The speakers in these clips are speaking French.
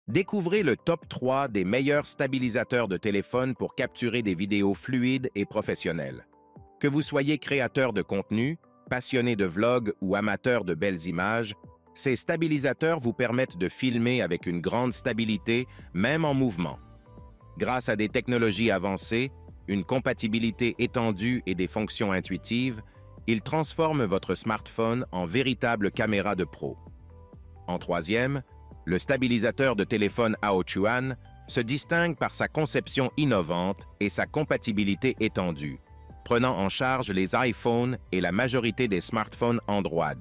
Découvrez le top 3 des meilleurs stabilisateurs de téléphone pour capturer des vidéos fluides et professionnelles. Que vous soyez créateur de contenu, passionné de vlog ou amateur de belles images, ces stabilisateurs vous permettent de filmer avec une grande stabilité, même en mouvement. Grâce à des technologies avancées, une compatibilité étendue et des fonctions intuitives, ils transforment votre smartphone en véritable caméra de pro. En troisième, le stabilisateur de téléphone Aochuan se distingue par sa conception innovante et sa compatibilité étendue, prenant en charge les iPhones et la majorité des smartphones Android.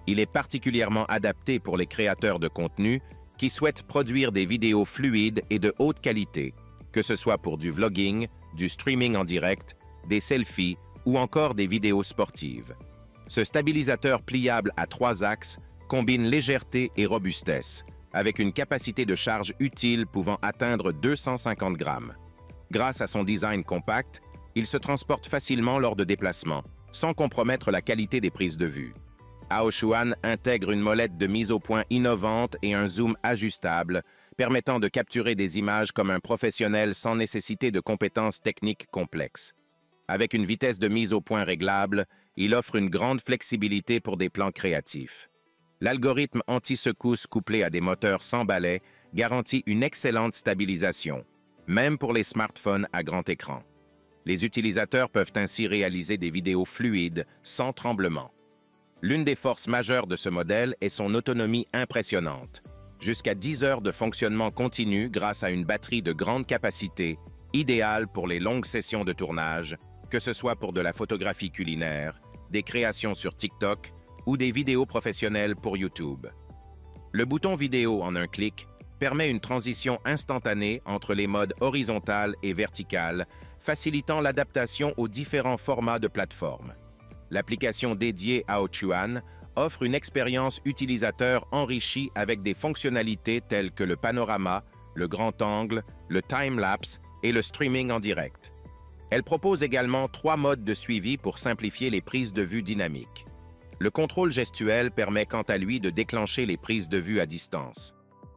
Il est particulièrement adapté pour les créateurs de contenu qui souhaitent produire des vidéos fluides et de haute qualité, que ce soit pour du vlogging, du streaming en direct, des selfies ou encore des vidéos sportives. Ce stabilisateur pliable à 3 axes combine légèreté et robustesse, avec une capacité de charge utile pouvant atteindre 250 grammes. Grâce à son design compact, il se transporte facilement lors de déplacements, sans compromettre la qualité des prises de vue. Aochuan intègre une molette de mise au point innovante et un zoom ajustable, permettant de capturer des images comme un professionnel sans nécessiter de compétences techniques complexes. Avec une vitesse de mise au point réglable, il offre une grande flexibilité pour des plans créatifs. L'algorithme anti-secousse couplé à des moteurs sans balai garantit une excellente stabilisation, même pour les smartphones à grand écran. Les utilisateurs peuvent ainsi réaliser des vidéos fluides, sans tremblement. L'une des forces majeures de ce modèle est son autonomie impressionnante. Jusqu'à 10 heures de fonctionnement continu grâce à une batterie de grande capacité, idéale pour les longues sessions de tournage, que ce soit pour de la photographie culinaire, des créations sur TikTok ou des vidéos professionnelles pour YouTube. Le bouton vidéo en un clic permet une transition instantanée entre les modes horizontal et vertical, facilitant l'adaptation aux différents formats de plateforme. L'application dédiée Aochuan offre une expérience utilisateur enrichie avec des fonctionnalités telles que le panorama, le grand angle, le time-lapse et le streaming en direct. Elle propose également 3 modes de suivi pour simplifier les prises de vue dynamiques. Le contrôle gestuel permet quant à lui de déclencher les prises de vue à distance.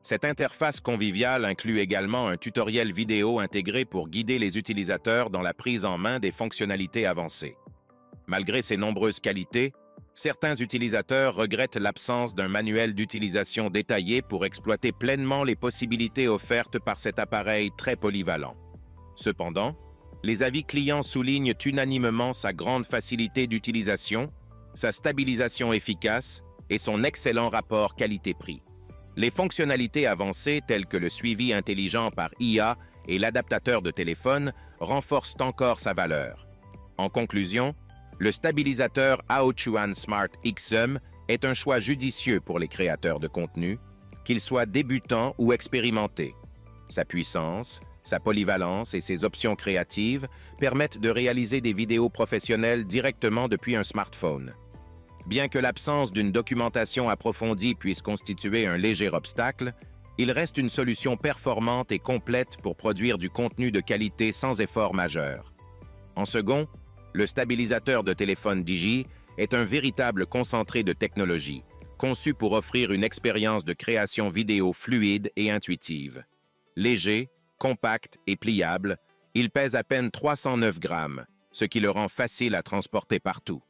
Cette interface conviviale inclut également un tutoriel vidéo intégré pour guider les utilisateurs dans la prise en main des fonctionnalités avancées. Malgré ses nombreuses qualités, certains utilisateurs regrettent l'absence d'un manuel d'utilisation détaillé pour exploiter pleinement les possibilités offertes par cet appareil très polyvalent. Cependant, les avis clients soulignent unanimement sa grande facilité d'utilisation, sa stabilisation efficace et son excellent rapport qualité-prix. Les fonctionnalités avancées telles que le suivi intelligent par IA et l'adaptateur de téléphone renforcent encore sa valeur. En conclusion, le stabilisateur Aochuan Smart XM est un choix judicieux pour les créateurs de contenu, qu'ils soient débutants ou expérimentés. Sa puissance, sa polyvalence et ses options créatives permettent de réaliser des vidéos professionnelles directement depuis un smartphone. Bien que l'absence d'une documentation approfondie puisse constituer un léger obstacle, il reste une solution performante et complète pour produire du contenu de qualité sans effort majeur. En second, le stabilisateur de téléphone Digi est un véritable concentré de technologie, conçu pour offrir une expérience de création vidéo fluide et intuitive. Léger, compact et pliable, il pèse à peine 309 grammes, ce qui le rend facile à transporter partout.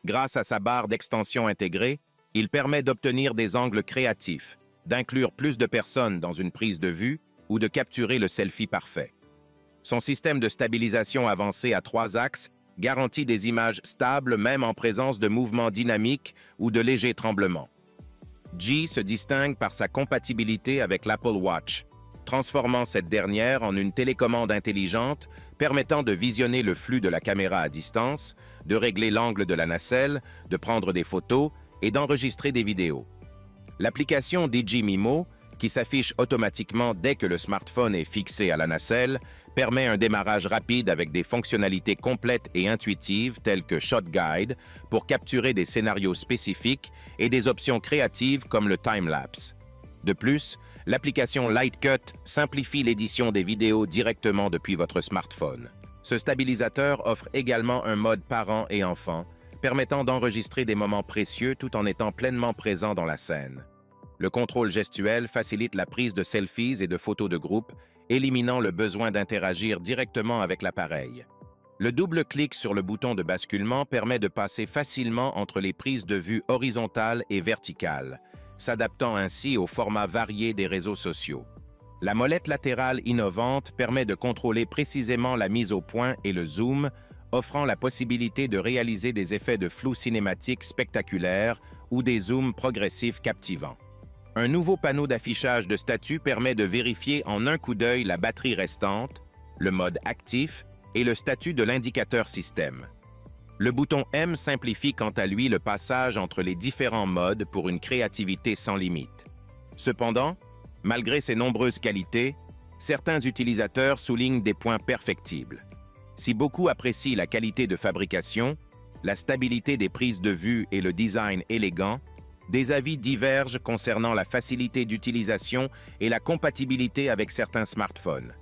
Grâce à sa barre d'extension intégrée, il permet d'obtenir des angles créatifs, d'inclure plus de personnes dans une prise de vue ou de capturer le selfie parfait. Son système de stabilisation avancé à 3 axes garantit des images stables même en présence de mouvements dynamiques ou de légers tremblements. G se distingue par sa compatibilité avec l'Apple Watch, transformant cette dernière en une télécommande intelligente permettant de visionner le flux de la caméra à distance, de régler l'angle de la nacelle, de prendre des photos et d'enregistrer des vidéos. L'application Digi Mimo, qui s'affiche automatiquement dès que le smartphone est fixé à la nacelle, permet un démarrage rapide avec des fonctionnalités complètes et intuitives telles que Shot Guide pour capturer des scénarios spécifiques et des options créatives comme le time-lapse. De plus, l'application Lightcut simplifie l'édition des vidéos directement depuis votre smartphone. Ce stabilisateur offre également un mode parents et enfants, permettant d'enregistrer des moments précieux tout en étant pleinement présent dans la scène. Le contrôle gestuel facilite la prise de selfies et de photos de groupe, éliminant le besoin d'interagir directement avec l'appareil. Le double clic sur le bouton de basculement permet de passer facilement entre les prises de vue horizontales et verticales, s'adaptant ainsi aux formats variés des réseaux sociaux. La molette latérale innovante permet de contrôler précisément la mise au point et le zoom, offrant la possibilité de réaliser des effets de flou cinématique spectaculaires ou des zooms progressifs captivants. Un nouveau panneau d'affichage de statut permet de vérifier en un coup d'œil la batterie restante, le mode actif et le statut de l'indicateur système. Le bouton M simplifie quant à lui le passage entre les différents modes pour une créativité sans limite. Cependant, malgré ses nombreuses qualités, certains utilisateurs soulignent des points perfectibles. Si beaucoup apprécient la qualité de fabrication, la stabilité des prises de vue et le design élégant, des avis divergent concernant la facilité d'utilisation et la compatibilité avec certains smartphones.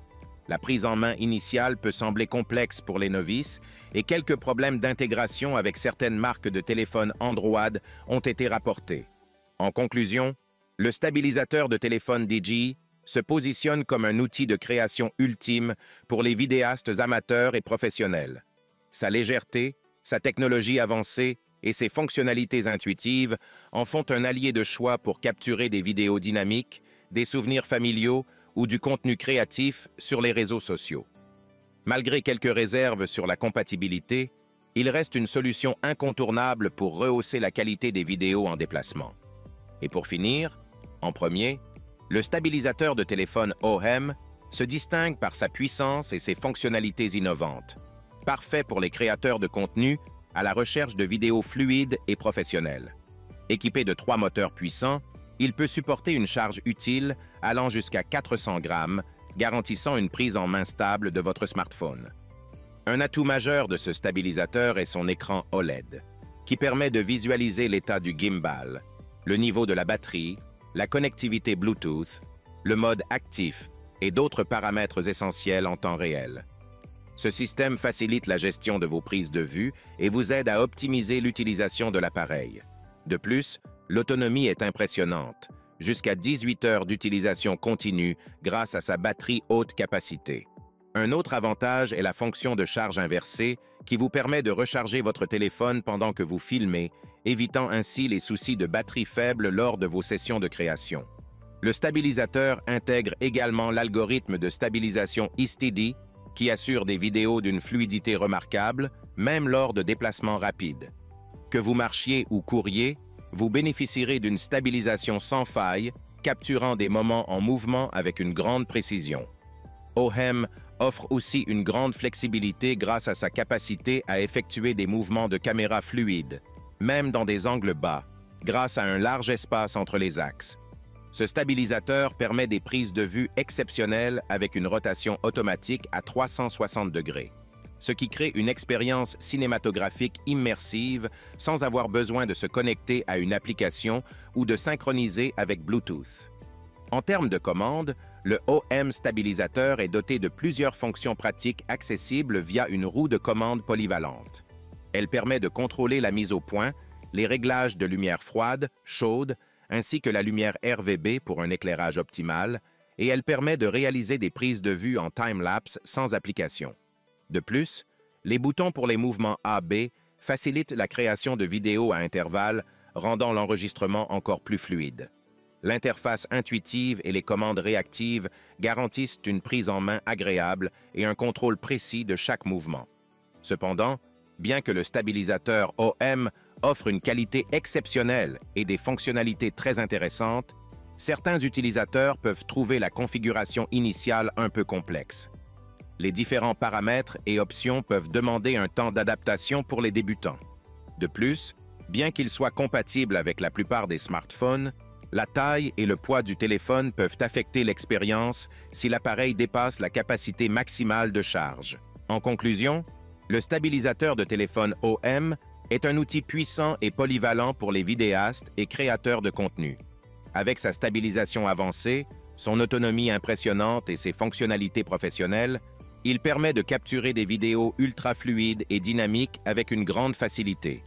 La prise en main initiale peut sembler complexe pour les novices et quelques problèmes d'intégration avec certaines marques de téléphones Android ont été rapportés. En conclusion, le stabilisateur de téléphone DJI se positionne comme un outil de création ultime pour les vidéastes amateurs et professionnels. Sa légèreté, sa technologie avancée et ses fonctionnalités intuitives en font un allié de choix pour capturer des vidéos dynamiques, des souvenirs familiaux ou du contenu créatif sur les réseaux sociaux. Malgré quelques réserves sur la compatibilité, il reste une solution incontournable pour rehausser la qualité des vidéos en déplacement. Et pour finir, en premier, le stabilisateur de téléphone OHEM se distingue par sa puissance et ses fonctionnalités innovantes, parfait pour les créateurs de contenu à la recherche de vidéos fluides et professionnelles. Équipé de 3 moteurs puissants, il peut supporter une charge utile allant jusqu'à 400 grammes, garantissant une prise en main stable de votre smartphone. Un atout majeur de ce stabilisateur est son écran OLED, qui permet de visualiser l'état du gimbal, le niveau de la batterie, la connectivité Bluetooth, le mode actif et d'autres paramètres essentiels en temps réel. Ce système facilite la gestion de vos prises de vue et vous aide à optimiser l'utilisation de l'appareil. De plus, l'autonomie est impressionnante, jusqu'à 18 heures d'utilisation continue grâce à sa batterie haute capacité. Un autre avantage est la fonction de charge inversée qui vous permet de recharger votre téléphone pendant que vous filmez, évitant ainsi les soucis de batterie faible lors de vos sessions de création. Le stabilisateur intègre également l'algorithme de stabilisation eSteady qui assure des vidéos d'une fluidité remarquable, même lors de déplacements rapides. Que vous marchiez ou couriez, vous bénéficierez d'une stabilisation sans faille, capturant des moments en mouvement avec une grande précision. OHEM offre aussi une grande flexibilité grâce à sa capacité à effectuer des mouvements de caméra fluides, même dans des angles bas, grâce à un large espace entre les axes. Ce stabilisateur permet des prises de vue exceptionnelles avec une rotation automatique à 360 degrés, ce qui crée une expérience cinématographique immersive sans avoir besoin de se connecter à une application ou de synchroniser avec Bluetooth. En termes de commande, le OHEM stabilisateur est doté de plusieurs fonctions pratiques accessibles via une roue de commande polyvalente. Elle permet de contrôler la mise au point, les réglages de lumière froide, chaude, ainsi que la lumière RGB pour un éclairage optimal, et elle permet de réaliser des prises de vue en time-lapse sans application. De plus, les boutons pour les mouvements A-B facilitent la création de vidéos à intervalles, rendant l'enregistrement encore plus fluide. L'interface intuitive et les commandes réactives garantissent une prise en main agréable et un contrôle précis de chaque mouvement. Cependant, bien que le stabilisateur OHEM offre une qualité exceptionnelle et des fonctionnalités très intéressantes, certains utilisateurs peuvent trouver la configuration initiale un peu complexe. Les différents paramètres et options peuvent demander un temps d'adaptation pour les débutants. De plus, bien qu'il soit compatible avec la plupart des smartphones, la taille et le poids du téléphone peuvent affecter l'expérience si l'appareil dépasse la capacité maximale de charge. En conclusion, le stabilisateur de téléphone OHEM est un outil puissant et polyvalent pour les vidéastes et créateurs de contenu. Avec sa stabilisation avancée, son autonomie impressionnante et ses fonctionnalités professionnelles, il permet de capturer des vidéos ultra fluides et dynamiques avec une grande facilité.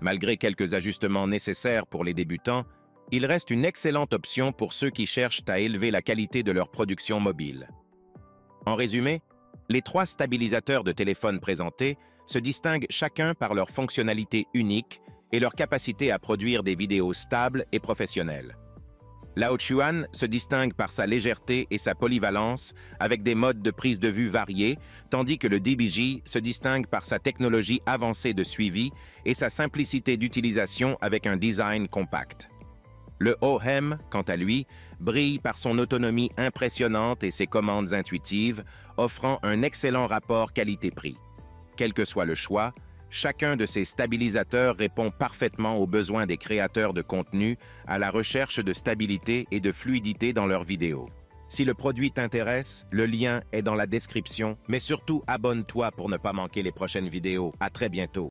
Malgré quelques ajustements nécessaires pour les débutants, Il reste une excellente option pour ceux qui cherchent à élever la qualité de leur production mobile. En résumé, les 3 stabilisateurs de téléphone présentés se distinguent chacun par leur fonctionnalité unique et leur capacité à produire des vidéos stables et professionnelles. Laochuan se distingue par sa légèreté et sa polyvalence avec des modes de prise de vue variés, tandis que le DBJ se distingue par sa technologie avancée de suivi et sa simplicité d'utilisation avec un design compact. Le OHEM, quant à lui, brille par son autonomie impressionnante et ses commandes intuitives, offrant un excellent rapport qualité-prix. Quel que soit le choix, chacun de ces stabilisateurs répond parfaitement aux besoins des créateurs de contenu à la recherche de stabilité et de fluidité dans leurs vidéos. Si le produit t'intéresse, le lien est dans la description, mais surtout abonne-toi pour ne pas manquer les prochaines vidéos. À très bientôt.